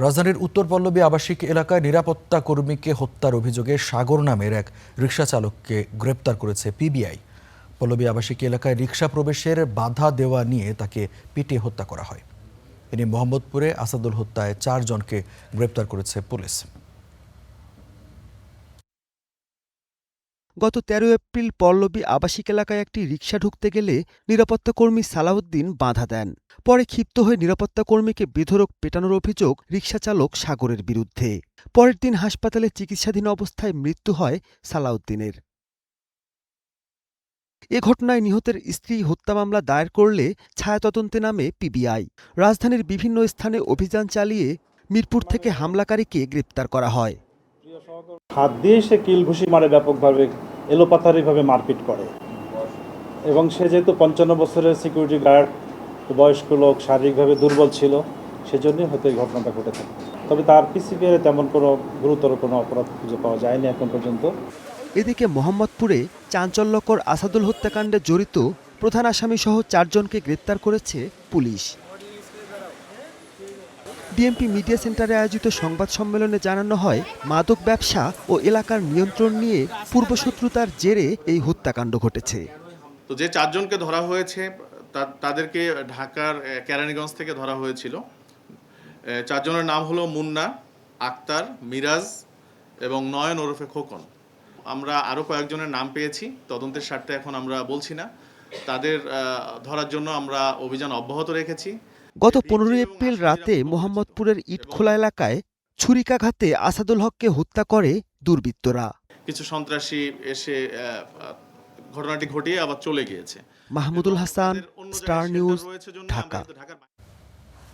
রাজধানীর উত্তর পল্লবী আবাসিক এলাকায় নিরাপত্তা কর্মীকে হত্যার অভিযোগে সাগর নামের এক রিকশা চালককে গ্রেপ্তার করেছে পিবিআই। পল্লবী আবাসিক এলাকায় রিকশা প্রবেশের বাধা দেওয়া নিয়ে তাকে পিটিয়ে হত্যা করা হয়। এ নিয়ে মোহাম্মদপুরে আসাদুল হত্যায় 4 জনকে গ্রেপ্তার করেছে পুলিশ। গত ১৩ এপ্রিল পল্লবী আবাসিক এলাকায় একটি রিকশা ঢুকতে গেলে নিরাপত্তাকর্মী সালাউদ্দিন বাধা দেন। পরে ক্ষিপ্ত হয়ে নিরাপত্তাকর্মীকে বেধড়ক পেটানোর অভিযোগ রিকশাচালক সাগরের বিরুদ্ধে। পরের দিন হাসপাতালে চিকিৎসাধীন অবস্থায় মৃত্যু হয় সালাউদ্দিনের। এ ঘটনায় নিহতের স্ত্রী হত্যা মামলা দায়ের করলে ছায়াতদন্তে নামে পিবিআই। রাজধানীর বিভিন্ন স্থানে অভিযান চালিয়ে মিরপুর থেকে হামলাকারীকে গ্রেপ্তার করা হয়। হাত দিয়ে সে কিল ঘুষি মারে, ব্যাপকভাবে এলোপাথারিভাবে মারপিট করে এবং সে যেহেতু 55 বছরের সিকিউরিটি গার্ড, বয়স্ক লোক, শারীরিকভাবে দুর্বল ছিল, সেজন্যই হয়তো এই ঘটনাটা ঘটে থাকে। তবে তার পিসিপিআরে তেমন কোনো গুরুতর কোনো অপরাধ খুঁজে পাওয়া যায়নি এখন পর্যন্ত। এদিকে মোহাম্মদপুরে চাঞ্চল্যকর আসাদুল হত্যাকাণ্ডে জড়িত প্রধান আসামিসহ 4 জনকে গ্রেপ্তার করেছে পুলিশ। ডিএমপি মিডিয়া সেন্টারে আয়োজিত সংবাদ সম্মেলনে জানানো হয়, মাদক ব্যবসা ও এলাকার নিয়ন্ত্রণ নিয়ে পূর্বশত্রুতার জেরে এই হত্যাকাণ্ড ঘটেছে। তো যে 4 জনকে ধরা হয়েছে তাদেরকে ঢাকার কেরানীগঞ্জ থেকে ধরা হয়েছিল। 4 জনের নাম হলো মুন্না, আক্তার, মিরাজ এবং নয়ন ওরফে খোকন। আমরা আরও কয়েকজনের নাম পেয়েছি, তদন্তের স্বার্থে এখন আমরা বলছি না। তাদের ধরার জন্য আমরা অভিযান অব্যাহত রেখেছি। গত 15 এপ্রিল রাতে মোহাম্মদপুরের ইটখোলা এলাকায় ছুরিকাঘাতে আসাদুল হককে হত্যা করে দুর্বৃত্তরা। কিছু সন্ত্রাসী এসে ঘটনাটি ঘটিয়ে আবার চলে গিয়েছে। Mahmudul Hasan, star news, Dhaka.